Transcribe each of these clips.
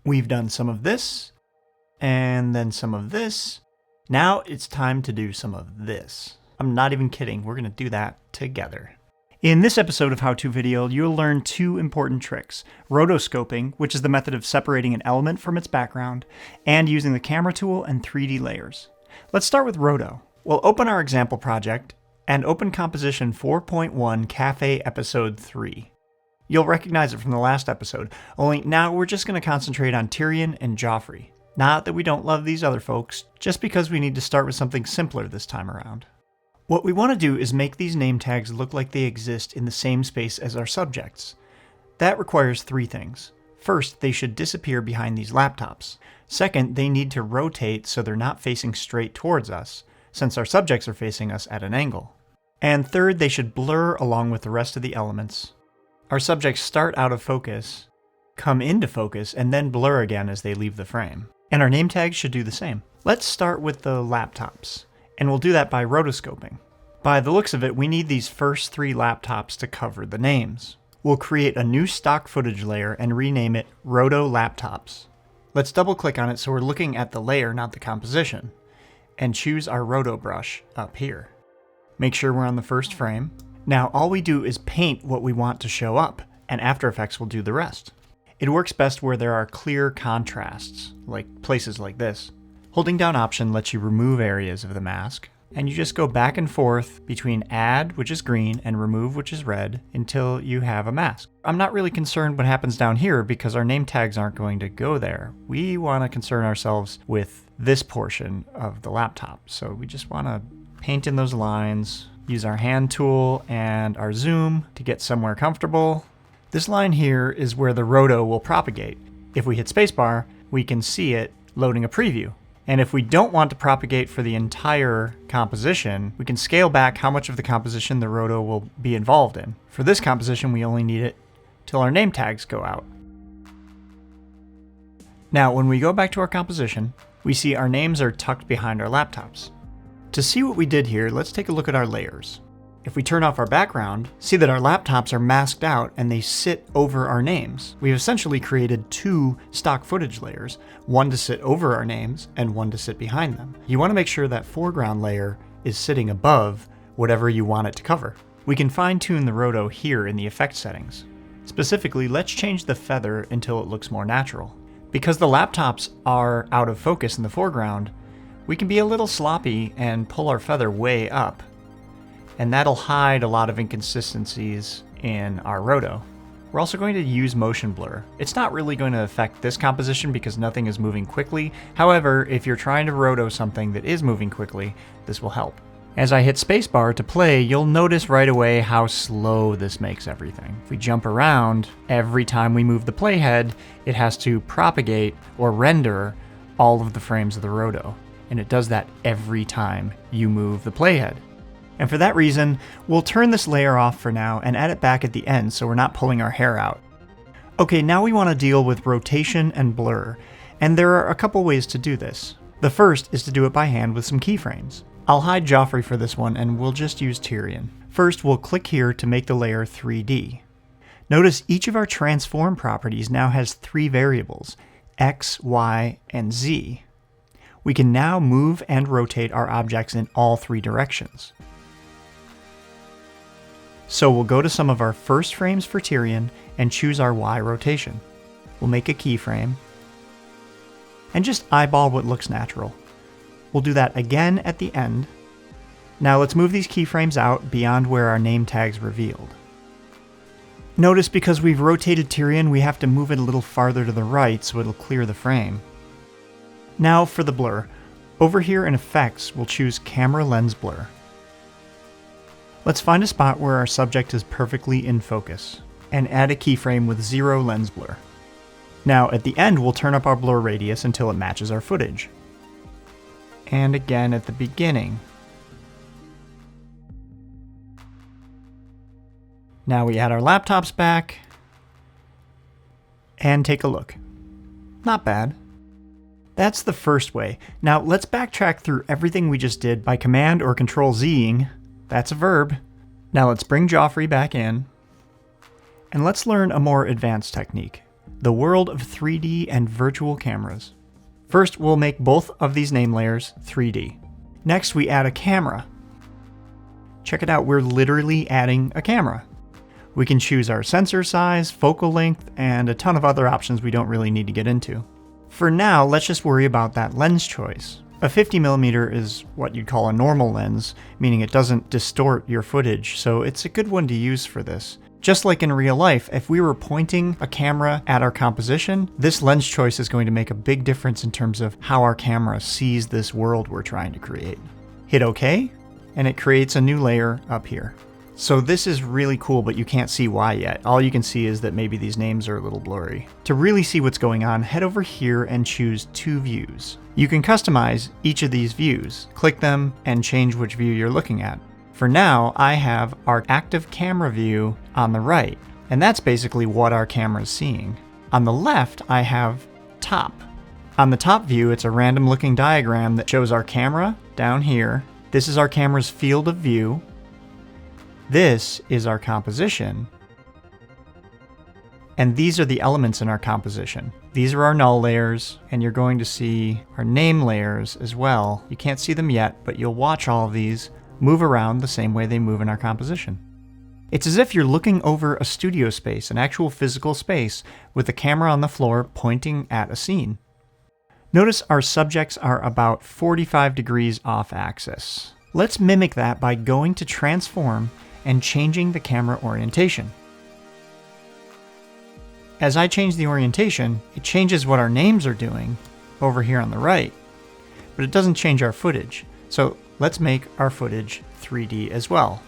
We've done some of this, and then some of this. Now it's time to do some of this. I'm not even kidding, we're gonna do that together. In this episode of How To Video, you'll learn two important tricks: rotoscoping, which is the method of separating an element from its background, and using the camera tool and 3D layers. Let's start with roto. We'll open our example project and open composition 4.1 Cafe Episode 3. You'll recognize it from the last episode, only now we're just going to concentrate on Tyrion and Joffrey. Not that we don't love these other folks, just because we need to start with something simpler this time around. What we want to do is make these name tags look like they exist in the same space as our subjects. That requires three things. First, they should disappear behind these laptops. Second, they need to rotate so they're not facing straight towards us, since our subjects are facing us at an angle. And third, they should blur along with the rest of the elements. Our subjects start out of focus, come into focus, and then blur again as they leave the frame. And our name tags should do the same. Let's start with the laptops, and we'll do that by rotoscoping. By the looks of it, we need these first three laptops to cover the names. We'll create a new stock footage layer and rename it Roto Laptops. Let's double click on it so we're looking at the layer, not the composition, and choose our roto brush up here. Make sure we're on the first frame. Now all we do is paint what we want to show up, and After Effects will do the rest. It works best where there are clear contrasts, like places like this. Holding down Option lets you remove areas of the mask, and you just go back and forth between Add, which is green, and Remove, which is red, until you have a mask. I'm not really concerned what happens down here because our name tags aren't going to go there. We want to concern ourselves with this portion of the laptop, so we just want to paint in those lines. Use our hand tool and our zoom to get somewhere comfortable. This line here is where the roto will propagate. If we hit spacebar, we can see it loading a preview. And if we don't want to propagate for the entire composition, we can scale back how much of the composition the roto will be involved in. For this composition, we only need it till our name tags go out. Now, when we go back to our composition, we see our names are tucked behind our laptops. To see what we did here, let's take a look at our layers. If we turn off our background, see that our laptops are masked out and they sit over our names. We've essentially created two stock footage layers, one to sit over our names and one to sit behind them. You want to make sure that foreground layer is sitting above whatever you want it to cover. We can fine-tune the roto here in the effect settings. Specifically, let's change the feather until it looks more natural. Because the laptops are out of focus in the foreground, we can be a little sloppy and pull our feather way up, and that'll hide a lot of inconsistencies in our roto. We're also going to use motion blur. It's not really going to affect this composition because nothing is moving quickly. However, if you're trying to roto something that is moving quickly, this will help. As I hit spacebar to play, you'll notice right away how slow this makes everything. If we jump around, every time we move the playhead, it has to propagate or render all of the frames of the roto. And it does that every time you move the playhead. And for that reason, we'll turn this layer off for now and add it back at the end so we're not pulling our hair out. Okay, now we want to deal with rotation and blur, and there are a couple ways to do this. The first is to do it by hand with some keyframes. I'll hide Joffrey for this one and we'll just use Tyrion. First, we'll click here to make the layer 3D. Notice each of our transform properties now has three variables, X, Y, and Z. We can now move and rotate our objects in all three directions. So we'll go to some of our first frames for Tyrion and choose our Y rotation. We'll make a keyframe and just eyeball what looks natural. We'll do that again at the end. Now let's move these keyframes out beyond where our name tag's revealed. Notice because we've rotated Tyrion, we have to move it a little farther to the right so it'll clear the frame. Now for the blur. Over here in Effects, we'll choose Camera Lens Blur. Let's find a spot where our subject is perfectly in focus, and add a keyframe with 0 lens blur. Now at the end, we'll turn up our blur radius until it matches our footage. And again at the beginning. Now we add our laptops back, and take a look. Not bad. That's the first way. Now let's backtrack through everything we just did by Command or Control Zing. That's a verb. Now let's bring Joffrey back in, and let's learn a more advanced technique. the world of 3D and virtual cameras. First, we'll make both of these name layers 3D. Next, we add a camera. Check it out, we're literally adding a camera. We can choose our sensor size, focal length, and a ton of other options we don't really need to get into. For now, let's just worry about that lens choice. A 50mm is what you'd call a normal lens, meaning it doesn't distort your footage, so it's a good one to use for this. Just like in real life, if we were pointing a camera at our composition, this lens choice is going to make a big difference in terms of how our camera sees this world we're trying to create. Hit OK, and it creates a new layer up here. So this is really cool, but you can't see why yet. All you can see is that maybe these names are a little blurry. To really see what's going on, head over here and choose 2 views. You can customize each of these views. Click them and change which view you're looking at. For now, I have our active camera view on the right, and that's basically what our camera is seeing. On the left, I have top. On the top view, it's a random looking diagram that shows our camera down here. This is our camera's field of view. This is our composition. And these are the elements in our composition. These are our null layers, and you're going to see our name layers as well. You can't see them yet, but you'll watch all of these move around the same way they move in our composition. It's as if you're looking over a studio space, an actual physical space, with the camera on the floor pointing at a scene. Notice our subjects are about 45 degrees off axis. Let's mimic that by going to Transform and changing the camera orientation. As I change the orientation, it changes what our names are doing over here on the right, but it doesn't change our footage. So let's make our footage 3D as well.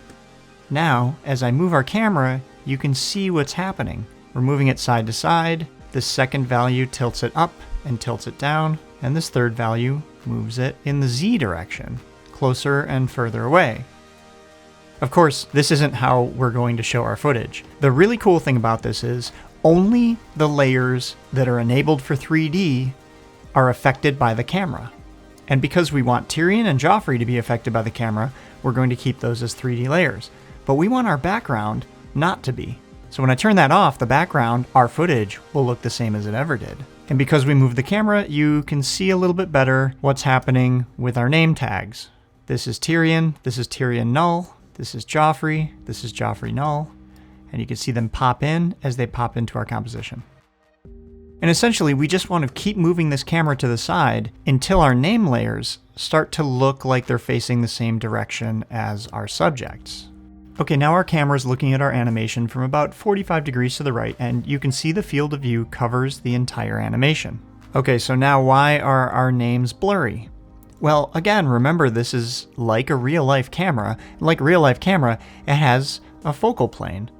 Now, as I move our camera, you can see what's happening. We're moving it side to side. This second value tilts it up and tilts it down, and this third value moves it in the Z direction, closer and further away. Of course, this isn't how we're going to show our footage. The really cool thing about this is only the layers that are enabled for 3D are affected by the camera. And because we want Tyrion and Joffrey to be affected by the camera, we're going to keep those as 3D layers. But we want our background not to be. So when I turn that off, the background, our footage, will look the same as it ever did. And because we moved the camera, you can see a little bit better what's happening with our name tags. This is Tyrion null, this is Joffrey null, and you can see them pop in as they pop into our composition. And essentially, we just want to keep moving this camera to the side until our name layers start to look like they're facing the same direction as our subjects. Okay, now our camera is looking at our animation from about 45 degrees to the right, and you can see the field of view covers the entire animation. Okay, so now why are our names blurry? Well, again, remember this is like a real-life camera. Like a real-life camera, it has a focal plane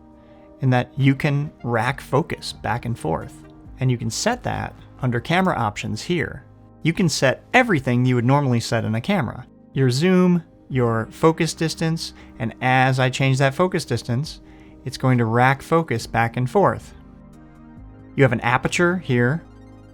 in that you can rack focus back and forth. And you can set that under camera options here. You can set everything you would normally set in a camera. Your zoom, your focus distance, and as I change that focus distance, it's going to rack focus back and forth. You have an aperture here,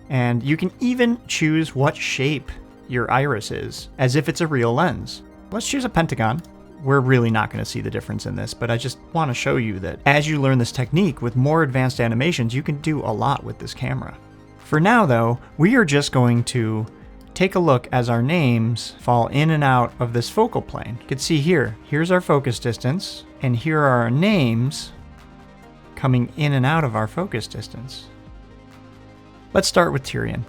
and you can even choose what shape your iris is, as if it's a real lens. Let's choose a pentagon. We're really not going to see the difference in this, but I just want to show you that as you learn this technique with more advanced animations, you can do a lot with this camera. For now though, we are just going to take a look as our names fall in and out of this focal plane. You can see here's our focus distance, and here are our names coming in and out of our focus distance. Let's start with Tyrion.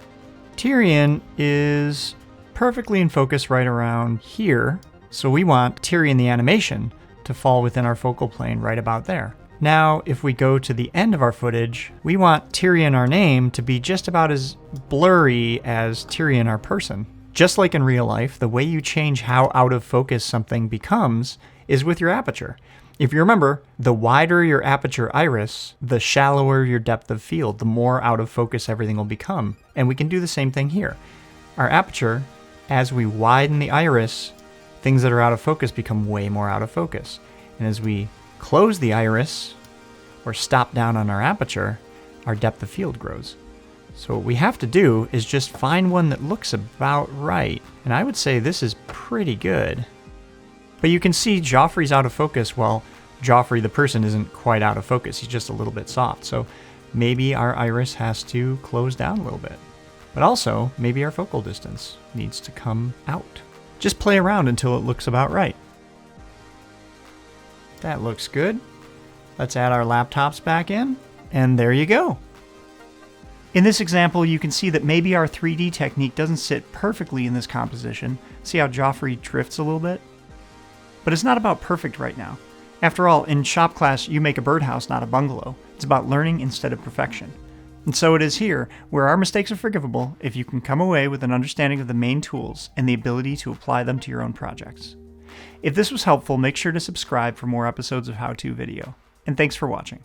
Tyrion is perfectly in focus right around here. So we want Tyrion the animation to fall within our focal plane right about there. Now, if we go to the end of our footage, we want Tyrion our name to be just about as blurry as Tyrion our person. Just like in real life, the way you change how out of focus something becomes is with your aperture. If you remember, the wider your aperture iris, the shallower your depth of field, the more out of focus everything will become. And we can do the same thing here. Our aperture, as we widen the iris, things that are out of focus become way more out of focus. And as we close the iris, or stop down on our aperture, our depth of field grows. So what we have to do is just find one that looks about right. And I would say this is pretty good. But you can see Joffrey's out of focus while Joffrey the person isn't quite out of focus. He's just a little bit soft. So maybe our iris has to close down a little bit. But also, maybe our focal distance needs to come out. Just play around until it looks about right. That looks good. Let's add our laptops back in, and there you go. In this example, you can see that maybe our 3D technique doesn't sit perfectly in this composition. See how Joffrey drifts a little bit? But it's not about perfect right now. After all, in shop class, you make a birdhouse, not a bungalow. It's about learning instead of perfection. And so it is here, where our mistakes are forgivable if you can come away with an understanding of the main tools and the ability to apply them to your own projects. If this was helpful, make sure to subscribe for more episodes of How To Video. And thanks for watching.